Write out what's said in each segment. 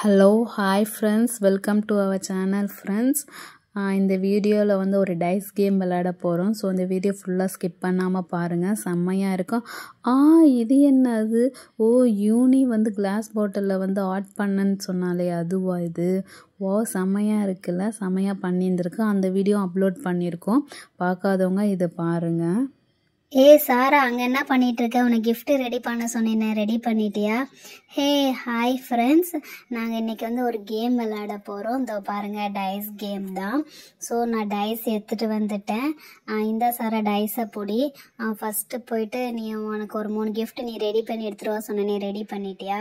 Hello, hi friends, welcome to our channel friends. இந்த வீடியோவில் வந்து ஒரு டைஸ் கேம் விளையாட போகிறோம். ஸோ இந்த வீடியோ ஃபுல்லாக ஸ்கிப் பண்ணாமல் பாருங்கள், செம்மையாக இருக்கும். இது என்னது? யூனி வந்து கிளாஸ் பாட்டிலில் வந்து ஆட் பண்ணன்னு சொன்னாலே அதுவா இது? செம்மையாக இருக்குல்ல, செம்மையாக பண்ணியிருந்துருக்கு. அந்த வீடியோ அப்லோட் பண்ணியிருக்கோம், பார்க்காதவங்க இதை பாருங்கள். சாரா, அங்கே என்ன பண்ணிட்டு இருக்க? உனக்கு கிஃப்ட் ரெடி பண்ண சொன்னேன், ரெடி பண்ணிட்டியா? ஹாய் ஃப்ரெண்ட்ஸ், நாங்கள் இன்றைக்கி வந்து ஒரு கேம் விளையாட போகிறோம். இதோ பாருங்கள், டைஸ் கேம் தான். ஸோ நான் டைஸ் எடுத்துகிட்டு வந்துட்டேன். இந்த சாரா டைஸை பொடி. ஃபஸ்ட்டு போயிட்டு நீ உனக்கு ஒரு 3 கிஃப்ட் நீ ரெடி பண்ணி எடுத்துகிட்டு வா சொன்னேன், நீ ரெடி பண்ணிட்டியா?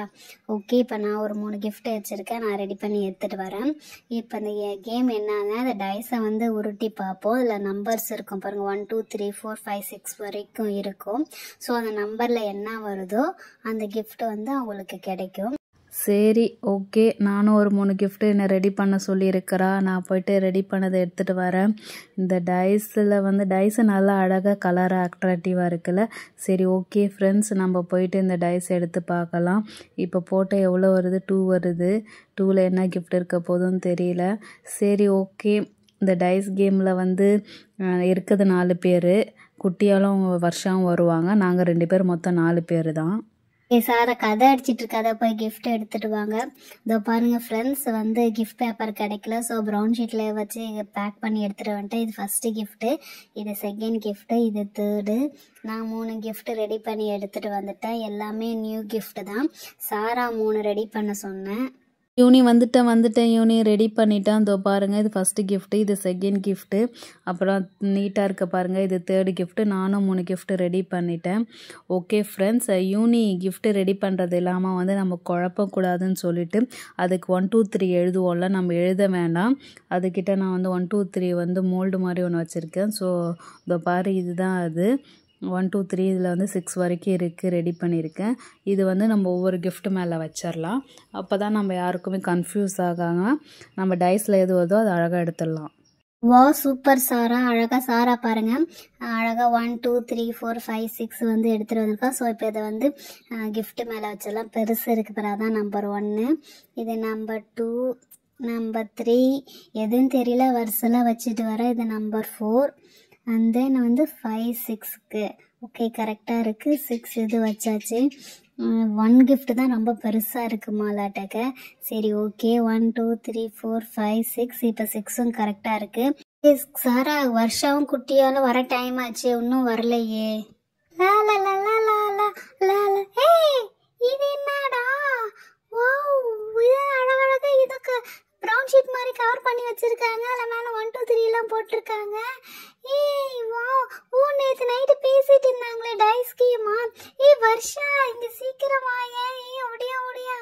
ஓகே, இப்போ நான் ஒரு 3 கிஃப்ட் வச்சுருக்கேன், நான் ரெடி பண்ணி எடுத்துகிட்டு வரேன். இப்போ இந்த கேம் என்னன்னா, அந்த டைஸை வந்து உருட்டி பார்ப்போம். இதில் நம்பர்ஸ் இருக்கும் பாருங்கள், 1 2 3 4 5 6 வரைக்கும் இருக்கும். ஸோ அந்த நம்பரில் என்ன வருதோ அந்த கிஃப்ட் வந்து அவங்களுக்கு கிடைக்கும். சரி, ஓகே, நானும் ஒரு 3 கிஃப்ட்டு என்னை ரெடி பண்ண சொல்லியிருக்கிறா. நான் போயிட்டு ரெடி பண்ணதை எடுத்துகிட்டு வரேன். இந்த டைஸில் வந்து டைஸு நல்லா அழகாக கலராக அட்ராக்டிவாக இருக்குல்ல. சரி, ஓகே ஃப்ரெண்ட்ஸ், நம்ம போயிட்டு இந்த டைஸ் எடுத்து பார்க்கலாம். இப்போ போட்ட எவ்வளோ வருது? 2 வருது. 2ல் என்ன கிஃப்ட் இருக்க போதுன்னு தெரியல. சரி, ஓகே. இந்த டைஸ் கேமில் வந்து இருக்கிறது 4 பேர். குட்டியாலும் வருஷம் வருவாங்க. நாங்கள் 2 பேர், மொத்தம் 4 பேர் தான். சாரா, கதை அடிச்சிட்டு இருக்காத, போய் கிஃப்ட் எடுத்துட்டு வாங்க. இதோ பாருங்க ஃப்ரெண்ட்ஸ், வந்து கிஃப்ட் பேப்பர் கிடைக்கல. ஸோ ப்ரௌன் ஷீட்டில் வச்சு பேக் பண்ணி எடுத்துகிட்டு வந்துட்டேன். இது ஃபஸ்ட்டு கிஃப்ட்டு, இது செகண்ட் கிஃப்ட்டு, இது தேர்டு. நான் 3 கிஃப்ட் ரெடி பண்ணி எடுத்துகிட்டு வந்துட்டேன். எல்லாமே நியூ கிஃப்ட் தான். சாரா 3 ரெடி பண்ண சொன்னேன். யூனி வந்துட்டேன் யூனி ரெடி பண்ணிட்டேன். இதோ பாருங்கள், இது ஃபஸ்ட்டு கிஃப்ட்டு, இது செகண்ட் கிஃப்ட்டு, அப்புறம் நீட்டாக இருக்க பாருங்கள், இது தேர்டு கிஃப்ட்டு. நானும் 3 கிஃப்ட்டு ரெடி பண்ணிட்டேன். ஓகே ஃப்ரெண்ட்ஸ், யூனி கிஃப்ட்டு ரெடி பண்ணுறது இல்லாமல் வந்து நம்ம குழப்பக்கூடாதுன்னு சொல்லிட்டு அதுக்கு 1 2 3 எழுதுவோம்ல, நம்ம எழுத வேண்டாம். அதுக்கிட்ட நான் வந்து 1 2 3 வந்து மோல்டு மாதிரி ஒன்று வச்சுருக்கேன். ஸோ இதோ பாரு, இதுதான் அது. 1 2 3 இதில் வந்து 6 வரைக்கும் இருக்குது, ரெடி பண்ணியிருக்கேன். இது வந்து நம்ம ஒவ்வொரு கிஃப்ட் மேலே வச்சிடலாம். அப்போ தான் நம்ம யாருக்குமே கன்ஃபியூஸ் ஆகாமல் நம்ம டைஸில் எது வருதோ அது அழகாக எடுத்துடலாம். சூப்பர் சாரா, அழகாக சாரா பாருங்கள், அழகாக 1 2 3 4 5 6 வந்து எடுத்துகிட்டு வந்திருக்கோம். ஸோ இப்போ இதை வந்து கிஃப்ட் மேலே வச்சிடலாம். பெருசு இருக்குது பிறகு, அதான் நம்பர் 1, இது நம்பர் 2, நம்பர் 3, எதுன்னு தெரியல, வரிசைலாம் வச்சுட்டு வரேன். இது நம்பர் 4 அண்ட் தென் வந்து 5 6க்கு ஓகே, கரெக்டாக இருக்குது. 6 இது வச்சாச்சு. 1 கிஃப்ட் தான் ரொம்ப பெருசாக இருக்குது மாலாட்டக்க. சரி, ஓகே, 1 2 3 4 5 6, இப்போ 6ம் கரெக்டாக இருக்குது. சாரா, வருஷம் குட்டியாலும் வர டைம் ஆச்சு, இன்னும் வரலையே. இது என்னடா? அழகழகா இதுக்கு ப்ரௌன் ஷீட் மாதிரி கவர் பண்ணி வச்சிருக்காங்க. அதில் மேலே 1 2 3 எல்லாம் போட்டிருக்காங்க. நேற்று நைட்டு பேசிட்டு இருந்தாங்களே டைஸ் கேமா. வர்ஷா, இங்க சீக்கிரமா ஓடியா.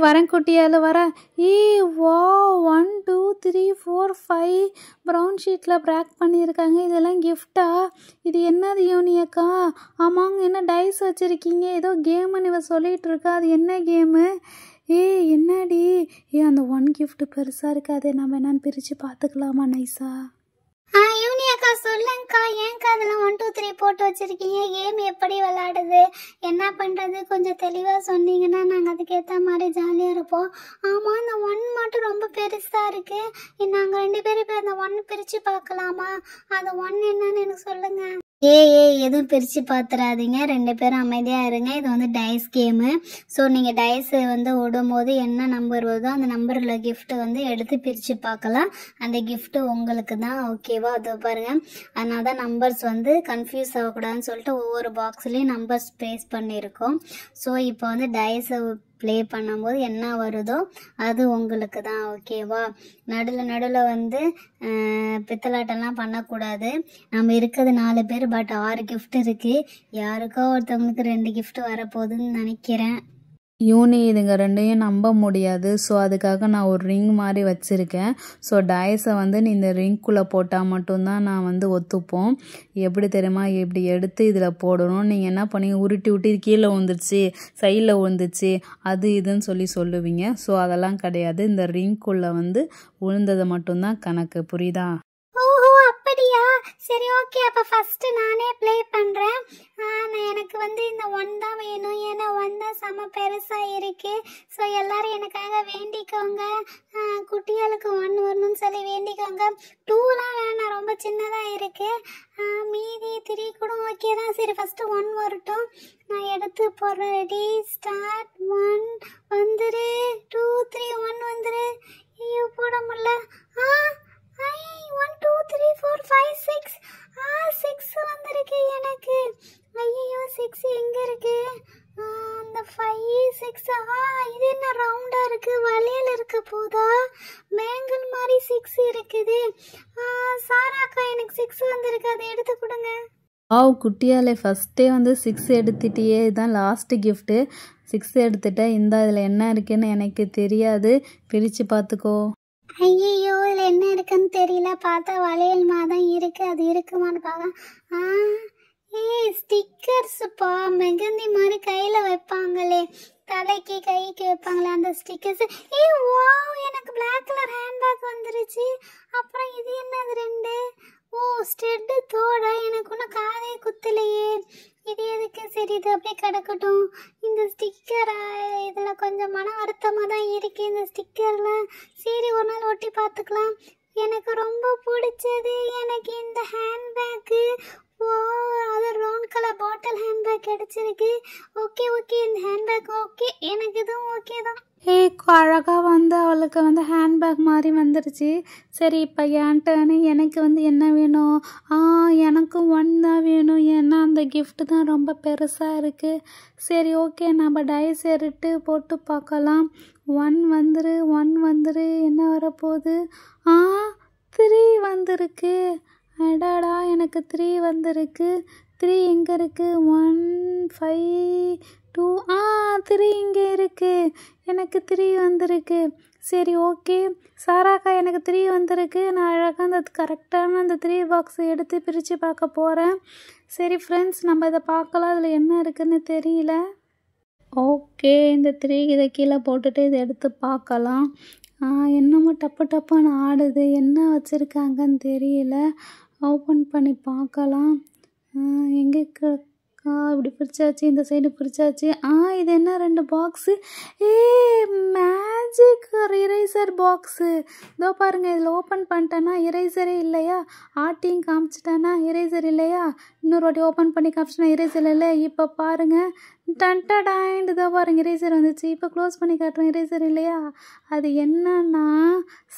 வரேன் குட்டியால் வரேன். 1 2 3 4 5 ப்ரௌன் ஷீட்டில் பேக் பண்ணியிருக்காங்க. இதெல்லாம் கிஃப்டா? இது என்னது யூனியக்கா? ஆமாங்க, என்ன டைஸ் வச்சுருக்கீங்க? ஏதோ கேமுன்னு இவ சொல்லிகிட்டு இருக்கா. அது என்ன கேமு? என்னடி? அந்த 1 கிஃப்ட் பெருசாக இருக்குது, அதை நம்ம என்னன்னு பிரித்து பார்த்துக்கலாமா நைஸா? யூனியக்கா, சொல்லுங்கக்கா, ஏன்க்கா அதெல்லாம் 1 2 3 போட்டு வச்சிருக்கீங்க? கேம் எப்படி விளையாடுது, என்ன பண்ணுறது, கொஞ்சம் தெளிவாக சொன்னீங்கன்னா நாங்கள் அதுக்கேற்ற மாதிரி ஜாலியாக இருப்போம். ஆமாம், அந்த 1 மட்டும் ரொம்ப பெருசாக இருக்குது. நாங்கள் 2 பேரும் இப்போ அந்த 1 பிரித்து பார்க்கலாமா? அந்த 1 என்னன்னு எனக்கு சொல்லுங்கள். எதுவும் பிரித்து பார்த்துடாதீங்க, 2 பேரும் அமைதியாக இருங்க. இது வந்து டைஸ் கேமு. ஸோ நீங்கள் டைஸ் வந்து விடும்போது என்ன நம்பர் வருதோ அந்த நம்பரில் கிஃப்ட்டு வந்து எடுத்து பிரித்து பார்க்கலாம். அந்த கிஃப்ட்டு உங்களுக்கு தான், ஓகேவா? அது பாருங்கள், அதனால தான் நம்பர்ஸ் வந்து கன்ஃபியூஸ் ஆகக்கூடாதுன்னு சொல்லிட்டு ஒவ்வொரு பாக்ஸ்லேயும் நம்பர்ஸ் ப்ளேஸ் பண்ணியிருக்கோம். ஸோ இப்போ வந்து டைஸை ப்ளே பண்ணும்போது என்ன வருதோ அது உங்களுக்கு தான், ஓகேவா? நடுவில் வந்து பித்தலாட்டெல்லாம் பண்ணக்கூடாது. நம்ம இருக்கிறது 4 பேர், பட் 6 கிஃப்ட் இருக்குது. யாருக்கோ ஒருத்தவங்களுக்கு 2 கிஃப்ட் வரப்போகுதுன்னு நினைக்கிறேன். யூனி, இதுங்க 2ஐயும் நம்ப முடியாது. ஸோ அதுக்காக நான் ஒரு ரிங் மாதிரி வச்சுருக்கேன். ஸோ டைஸை வந்து நீ இந்த ரிங்குள்ளே போட்டால் மட்டும்தான் நான் வந்து ஒத்துப்போம். எப்படி தெரியுமா? இப்படி எடுத்து இதில் போடணும். நீங்கள் என்ன பண்ணீங்க, உருட்டி கீழே விழுந்துருச்சு, சைடில் விழுந்துச்சு, அது இதுன்னு சொல்லுவீங்க. ஸோ அதெல்லாம் கிடையாது. இந்த ரிங்குள்ளே வந்து விழுந்ததை மட்டும்தான் கணக்கு, புரியுதா? அப்படியா? சரி ஓகே, அப்போ ஃபஸ்ட்டு நானே ப்ளே பண்ணுறேன். நான் எனக்கு வந்து இந்த 1 தான் வேணும், ஏன்னா 1 தான் செம பெருசாக இருக்குது. ஸோ எல்லோரும் எனக்காக வேண்டிக்கோங்க, குட்டியாளுக்கு 1 வரணும்னு சொல்லி வேண்டிக்கோங்க. 2லாம் வேணாம், ரொம்ப சின்னதாக இருக்குது. மீதி 3 கூட ஓகே தான். சரி ஃபஸ்ட்டு 1 வரட்டும், நான் எடுத்து போடுறேன். Ready start. 1 வந்துரு, 2 3 1 வந்துரு. ஐயோ போட முடியல. 1 2 3 4 5 6. 6 வந்திருக்கு எனக்கு. ஐயோ 6 எங்க இருக்கு? அந்த 5 6. இது என்ன ரவுண்டா இருக்கு, வளையல் இருக்க போதா? மேங்கிள் மாதிரி 6 இருக்குது. சாராக்கா எனக்கு 6 வந்திருக்கு, அதை எடுத்து கொடுங்க. குட்டியாலே ஃபஸ்ட்டே வந்து 6 எடுத்துட்டியே, இதுதான் லாஸ்ட்டு கிஃப்ட்டு. 6 எடுத்துட்டேன். இதில் என்ன இருக்குன்னு எனக்கு தெரியாது, பிரித்து பார்த்துக்கோ. ஐயோ இதில் என்ன இருக்குன்னு தெரியல. பார்த்தா வளையல் மாதிரி தான் இருக்குது, அது இருக்குமான்னு பார்க்க. ஸ்டிக்கர்ஸுப்பா, மெகந்தி மாதிரி கையில் வைப்பாங்களே, தலைக்கு கைக்கு வைப்பாங்களே அந்த ஸ்டிக்கர்ஸ். வாவ், எனக்கு பிளாக் கலர் ஹேண்ட்பேக் வந்துருச்சு. அப்புறம் இது என்னது 2? ஸ்டெட்டு தோடா, எனக்கு ஒன்றும் காதே குத்தலையே. இது எதுக்கு? சரி இது அப்படியே கிடக்கட்டும். இந்த ஸ்டிக்கரை இதில் கொஞ்சம் மன வருத்தமாக தான் இருக்குது இந்த ஸ்டிக்கரில். சரி ஒரு நாள் ஒட்டி பார்த்துக்கலாம். எனக்கு ரொம்ப பிடிச்சது எனக்கு இந்த ஹேண்ட்பேக்கு. அது ரவுண்ட் கலர் பாட்டில் ஹேண்ட்பேக் கிடச்சிருக்கு. ஓகே இந்த ஹேண்ட்பேக் ஓகே, எனக்கு இதுவும் ஓகே தான். அழகாக வந்து அவளுக்கு வந்து ஹேண்ட்பேக் மாதிரி வந்துருச்சு. சரி இப்போ ஏன்ட்டேன்னு எனக்கு வந்து என்ன வேணும்? எனக்கும் 1 தான் வேணும், ஏன்னா அந்த கிஃப்ட்டு தான் ரொம்ப பெருசாக இருக்குது. சரி ஓகே, நம்ம டைஸ் எடுத்து போட்டு பார்க்கலாம். 1 வந்துரு. என்ன வரப்போகுது? 3 வந்திருக்கு. அடாடா, எனக்கு 3 வந்திருக்கு. 3 எங்கே இருக்குது? 1 5 2. 3 இங்கே இருக்குது. எனக்கு 3 வந்திருக்கு. சரி ஓகே சாராக்கா, எனக்கு 3 வந்திருக்கு. நான் அழகாக அந்த கரெக்டான அந்த 3 பாக்ஸை எடுத்து பிரித்து பார்க்க போகிறேன். சரி ஃப்ரெண்ட்ஸ், நம்ம இதை பார்க்கலாம், அதில் என்ன இருக்குதுன்னு தெரியல. ஓகே, இந்த 3 இதை கீழே போட்டுட்டு இதை எடுத்து பார்க்கலாம். என்னமோ டப்புன்னு ஆடுது, என்ன வச்சுருக்காங்கன்னு தெரியல. ஓப்பன் பண்ணி பார்க்கலாம். எங்கே இப்படி பிரிச்சாச்சு, இந்த சைடு பிரிச்சாச்சு. இது என்ன 2 பாக்ஸு? Magic eraser box. இதோ பாருங்கள், இதில் ஓப்பன் பண்ணிட்டேன்னா இரேசரே இல்லையா? ஆட்டியும் காமிச்சிட்டேன்னா இரேசர் இல்லையா? இன்னொரு வாட்டி ஓப்பன் பண்ணி காமிச்சிட்டேன்னா இரேசர் இல்லை. இப்போ பாருங்கள், டன்டடாயிண்ட், இதோ பாருங்கள் இரேசர் வந்துச்சு. இப்போ க்ளோஸ் பண்ணி காட்டுறேன், இரேசர் இல்லையா? அது என்னன்னா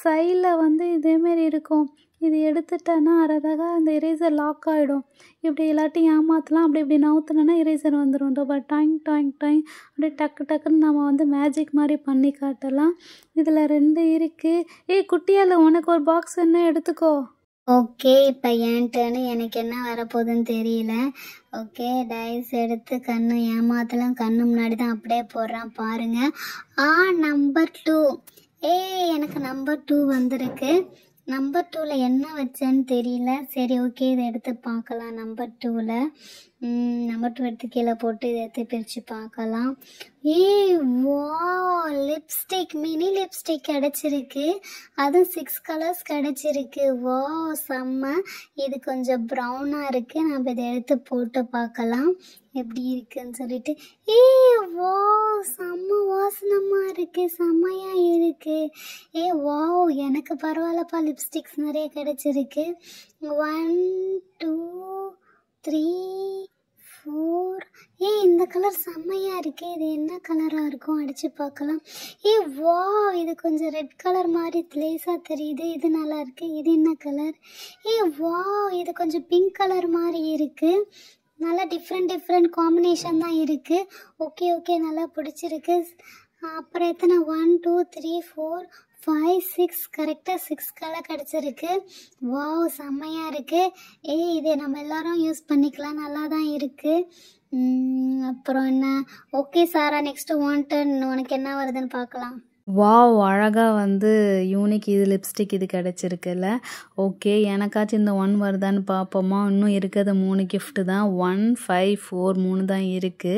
சைடில் வந்து இதேமாரி இருக்கும். இது எடுத்துட்டேன்னா அழகாக அந்த இரேசர் லாக் ஆகிடும். இப்படி எல்லாத்தையும் ஏமாற்றலாம். இப்படி நவுத்துனேன்னா இரேசர் வந்துடும். டாங் அப்படியே டக்குன்னு நம்ம வந்து மேஜிக் மாதிரி பண்ணி காட்டலாம். இதில் 2 இருக்குது. குட்டியால் உனக்கு ஒரு பாக்ஸ் என்ன எடுத்துக்கோ. ஓகே, இப்போ ஏன்ட்டேன்னு எனக்கு என்ன வரப்போகுதுன்னு தெரியல. ஓகே, டைஸ் எடுத்து கண்ணு ஏமாத்தலாம். கண்ணு முன்னாடி தான் அப்படியே போடுறான் பாருங்கள். நம்பர் 2. எனக்கு நம்பர் 2 வந்திருக்கு. நம்பர் 2ல் என்ன வச்சேன்னு தெரியல. சரி ஓகே, இதை எடுத்து பார்க்கலாம். நம்பர் 2 எடுத்து கீழே போட்டு இதை எடுத்து பிரித்து பார்க்கலாம். லிப்ஸ்டிக், மினி லிப்ஸ்டிக் கிடச்சிருக்கு. அதுவும் 6 கலர்ஸ் கிடச்சிருக்கு. செம்ம. இது கொஞ்சம் ப்ரௌனாக இருக்குது. நம்ம இதை எடுத்து போட்டு பார்க்கலாம் எப்படி இருக்குன்னு சொல்லிட்டு. செம்ம வாசனமாக இருக்குது, செம்மையாக இருக்குது. எனக்கு பரவாயில்லப்பா, லிப்ஸ்டிக்ஸ் நிறைய கிடச்சிருக்கு. 1 2 3 4. இந்த கலர் செம்மையாக இருக்குது. இது என்ன கலராக இருக்கும், அடித்து பார்க்கலாம். இது கொஞ்சம் ரெட் கலர் மாதிரி லேசாக தெரியுது. இது நல்லா இருக்குது. இது என்ன கலர்? இது கொஞ்சம் பிங்க் கலர் மாதிரி இருக்குது. நல்லா டிஃப்ரெண்ட் காம்பினேஷன் தான் இருக்குது. ஓகே நல்லா பிடிச்சிருக்கு. அப்புறம் எத்தனை? 1 2 3 4 5 6. கரெக்டாக 6 கலர் கிடச்சிருக்கு. செம்மையாக இருக்குது. இதை நம்ம எல்லாரும் யூஸ் பண்ணிக்கலாம், நல்லா தான் இருக்குது. அப்புறம் என்ன? ஓகே சாரா, நெக்ஸ்ட்டு 1 டர்ன். உனக்கு என்ன வருதுன்னு பார்க்கலாம். வாவ்! அழகா வந்து யூனிக் இது லிப்ஸ்டிக் இது கிடைச்சிருக்குல்ல. ஓகே. எனக்காச்சும் இந்த 1 வருதான்னு பார்ப்போமா? இன்னும் இருக்கிறது 3 கிஃப்ட் தான். 1, 5, 4 3 தான் இருக்கு.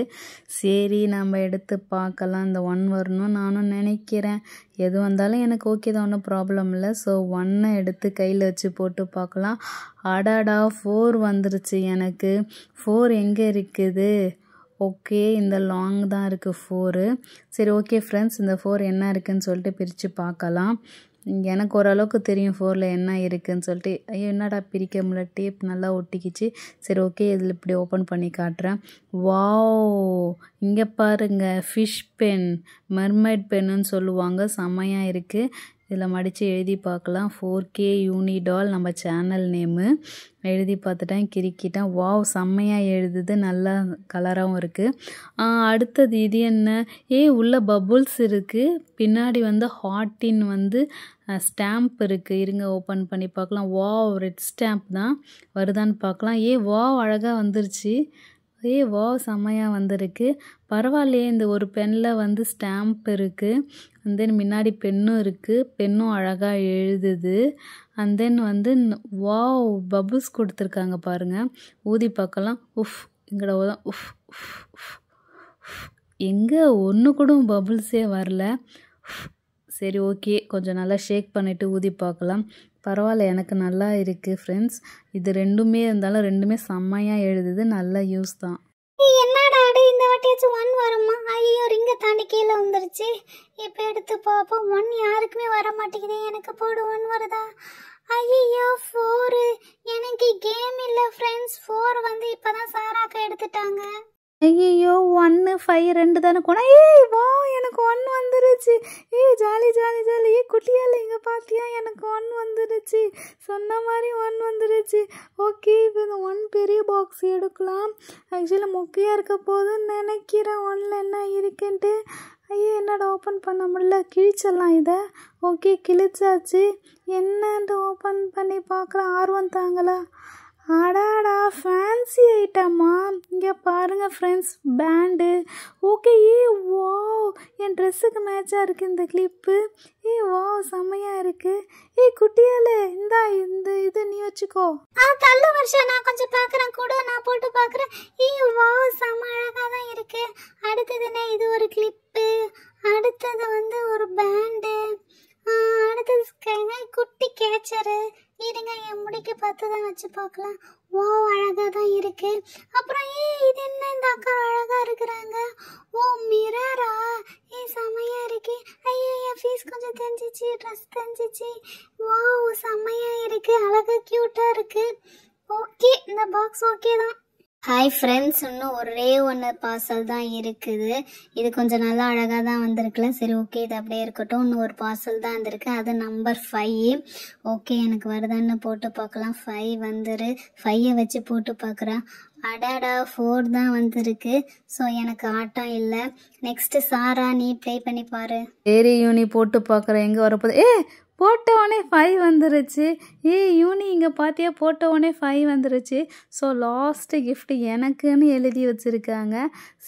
சரி நம்ம எடுத்து பார்க்கலாம். இந்த 1 வரணும் நானும் நினைக்கிறேன். எது வந்தாலும் எனக்கு ஓகே தான், ஒன்றும் ப்ராப்ளம் இல்லை. ஸோ 1 எடுத்து கையில் வச்சு போட்டு பார்க்கலாம். அடடா 4 வந்துருச்சு எனக்கு. 4 எங்கே இருக்குது? ஓகே, இந்த லாங் தான் இருக்குது 4. சரி ஓகே ஃப்ரெண்ட்ஸ், இந்த 4 என்ன இருக்குதுன்னு சொல்லிட்டு பிரித்து பார்க்கலாம். எனக்கு ஓரளவுக்கு தெரியும் 4ல் என்ன இருக்குதுன்னு சொல்லிட்டு. ஐயோ என்னடா பிரிக்க முடியல, டேப் நல்லா ஒட்டிக்கிச்சு. சரி ஓகே, இதில் இப்படி ஓப்பன் பண்ணி காட்டுறேன். வாவ்! இங்கே பாருங்கள், ஃபிஷ் பென், மெர்மைட் பென்னுன்னு சொல்லுவாங்க. செம்மையாக இருக்குது. இதில் மடித்து எழுதி பார்க்கலாம். 4K யூனிடால் நம்ம சேனல் நேமு. எழுதி பார்த்துட்டேன், கிறுக்கிட்டேன். வாவ்! செம்மையாக எழுதுது, நல்லா கலராகவும் இருக்குது. அடுத்தது இது என்ன? உள்ள பபுள்ஸ் இருக்குது. பின்னாடி வந்து ஹார்ட்டின் வந்து ஸ்டாம்ப் இருக்குது. இருங்க ஓப்பன் பண்ணி பார்க்கலாம். வாவ்! ரெட் ஸ்டாம்ப் தான் வருதான்னு பார்க்கலாம். வாவ்! அழகாக வந்துருச்சு. வாவ்! செம்மையாக வந்திருக்கு. பரவாயில்லையே, இந்த ஒரு பெனில் வந்து ஸ்டாம்ப் இருக்குது. அண்ட் தென் முன்னாடி பென்னும் இருக்குது. பென்னும் அழகாக எழுதுது. அண்ட் தென் வந்து வாவ்! பபுள்ஸ் கொடுத்துருக்காங்க பாருங்கள். ஊதி பார்க்கலாம். உஃப்! இங்கட தான் உஃப் உஃப் உஃப். எங்கே ஒன்று கூட பபுள்ஸே வரல. சரி ஓகே, கொஞ்சம் நல்லா ஷேக் பண்ணிவிட்டு ஊதி பார்க்கலாம். பரவாயில்ல, எனக்கு நல்லா இருக்குது ஃப்ரெண்ட்ஸ். இது ரெண்டுமே இருந்தாலும் ரெண்டுமே செம்மையாக எழுதுது. நல்ல யூஸ் தான். என்னடா இந்த வாட்டியாச்சும் 1 வருமா? ஐயோ ரிங்கை தாண்டி கீழே வந்துருச்சு. இப்போ எடுத்து பார்ப்போம். 1 யாருக்குமே வர மாட்டேங்குது. எனக்கு போடு 1 வருதா? ஐயோ 4. எனக்கு கேம் இல்லை ஃப்ரெண்ட்ஸ். 4 வந்து இப்போ தான் சாராக்கா எடுத்துட்டாங்க. ஐயோ 1, 5 2 தானே போனா. வா எனக்கு 1 வந்துருச்சு. Jolly jolly jolly. குட்டியால் இங்கே பார்த்தியா, எனக்கு 1 வந்துருச்சு. சொன்ன மாதிரி 1 வந்துருச்சு. ஓகே, இப்போ இந்த 1 பெரிய பாக்ஸ் எடுக்கலாம். ஆக்சுவலி மொக்கையாக இருக்க போதுன்னு நினைக்கிறேன். 1ல் என்ன இருக்குன்ட்டு. என்னடா ஓப்பன் பண்ண முடியல, கிழிச்சிடலாம் இதை. ஓகே, கிழிச்சாச்சு. என்னன்ட்டு ஓப்பன் பண்ணி பார்க்கலாம். ஆர்வம் தாங்களா? அடாடா ஃபேன்சி ஐட்டமா? இங்கே பாருங்கள் ஃப்ரெண்ட்ஸ், பேண்டு. Okay, wow! என் ட்ரெஸ்ஸுக்கு மேட்சாக இருக்குது இந்த கிளிப்பு. வாவ்! செம்மையாக இருக்குது. குட்டியாலே இந்த இது நீ வச்சுக்கோ. தள்ளு வருஷம், நான் கொஞ்சம் பார்க்குறேன் கூட, நான் போட்டு பார்க்குறேன். வாவ்! செம்ம அழகாக தான் இருக்கு. அடுத்ததுனே இது ஒரு கிளிப்பு. அடுத்தது வந்து ஒரு பேண்டு. அடுத்தது குட்டி கேச்சரு. இருங்க என் முடிக்கு பார்த்து தான் வச்சு பார்க்கலாம். ஓ அழகாக தான் இருக்கு. அப்புறம் இது என்ன, இந்த அக்கா அழகாக இருக்கிறாங்க. ஓ மிரரா? செம்மையாக இருக்கு. ஐயோ என் ஃபீஸ் கொஞ்சம் தெரிஞ்சிச்சு, ட்ரெஸ் தெரிஞ்சிச்சு. வா செம்மையாக இருக்கு, அழகாக க்யூட்டாக இருக்கு. ஓகே, இந்த பாக்ஸ் ஓகே தான். ஹாய் ஃப்ரெண்ட்ஸ், இன்னும் ஒரே 1 பார்சல் தான் இருக்குது. இது கொஞ்சம் நல்லா அழகாக தான் வந்திருக்குல்ல. சரி ஓகே, இது அப்படியே இருக்கட்டும். இன்னும் ஒரு பார்சல் தான் வந்திருக்கு, அது நம்பர் 5. ஓகே, எனக்கு வருதான்னு போட்டு பார்க்கலாம். 5 வந்துரு. 5 வச்சு போட்டு பார்க்குறேன். அடாடா 4 தான் வந்திருக்கு. ஸோ எனக்கு ஆட்டம் இல்லை. நெக்ஸ்ட்டு சாரா, நீ ப்ளே பண்ணி பாரு. சரி யூனி, போட்டு பார்க்குறேன் எங்கே வரப்போகுது. போட்ட உடனே 5 வந்துருச்சு. யூனி இங்கே பார்த்தியா, போட்ட உடனே 5 வந்துருச்சு. ஸோ லாஸ்ட்டு கிஃப்ட் எனக்குன்னு எழுதி வச்சுருக்காங்க.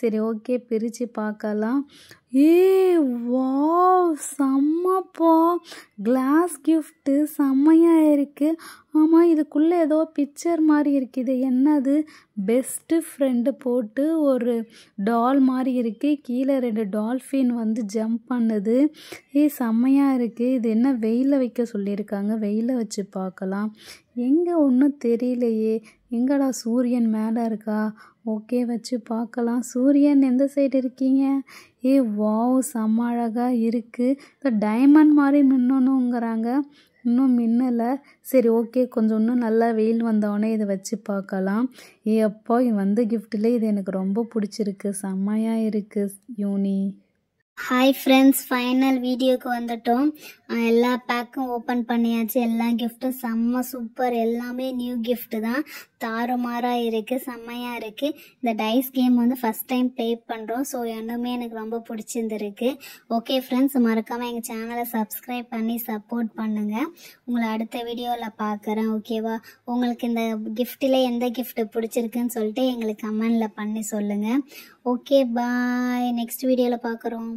சரி ஓகே, பிரித்து பார்க்கலாம். வாவ் செம்மப்பா, கிளாஸ் கிஃப்ட்டு செம்மையாக இருக்குது. ஆமாம், இதுக்குள்ளே ஏதோ பிக்சர் மாதிரி இருக்குது. என்னது, பெஸ்ட்டு ஃப்ரெண்டு போட்டு ஒரு டால் மாதிரி இருக்குது. கீழே 2 டால்ஃபின் வந்து ஜம்ப் பண்ணுது. செம்மையாக இருக்குது. இது என்ன, வெயிலில் வைக்க சொல்லியிருக்காங்க. வெயிலில் வச்சு பார்க்கலாம். எங்கே ஒன்றும் தெரியலையே. எங்கடா, சூரியன் மேலே இருக்கா? ஓகே, வச்சு பார்க்கலாம். சூரியன் எந்த சைடு இருக்கீங்க? வாவ் செம்ம அழகாக இருக்குது. இந்த டைமண்ட் மாதிரி மின்னணுங்கிறாங்க, இன்னும் மின்னலை. சரி ஓகே, கொஞ்சம் இன்னும் நல்லா வெயில் வந்தோடனே இதை வச்சு பார்க்கலாம். அப்பா வந்த கிஃப்ட்டில் இது எனக்கு ரொம்ப பிடிச்சிருக்கு. செம்மையாக இருக்குது யூனி. ஹாய் ஃப்ரெண்ட்ஸ், ஃபைனல் வீடியோக்கு வந்துட்டோம். எல்லா பேக்கும் ஓப்பன் பண்ணியாச்சு. எல்லா கிஃப்ட்டும் செம்ம சூப்பர். எல்லாமே நியூ கிஃப்ட்டு தான். தாறுமாறாக இருக்குது, செம்மையாக இருக்குது. இந்த டைஸ் கேம் வந்து ஃபஸ்ட் டைம் ப்ளே பண்ணுறோம். ஸோ இன்னுமே எனக்கு ரொம்ப பிடிச்சிருந்துருக்கு. ஓகே ஃப்ரெண்ட்ஸ், மறக்காமல் எங்கள் சேனலை சப்ஸ்கிரைப் பண்ணி சப்போர்ட் பண்ணுங்கள். உங்களை அடுத்த வீடியோவில் பார்க்குறேன். ஓகேவா? உங்களுக்கு இந்த கிஃப்ட்டில் எந்த கிஃப்ட்டு பிடிச்சிருக்குன்னு சொல்லிட்டு எங்களுக்கு கமெண்டில் பண்ணி சொல்லுங்கள். ஓகே பாய், நெக்ஸ்ட் வீடியோவில் பார்க்குறோம்.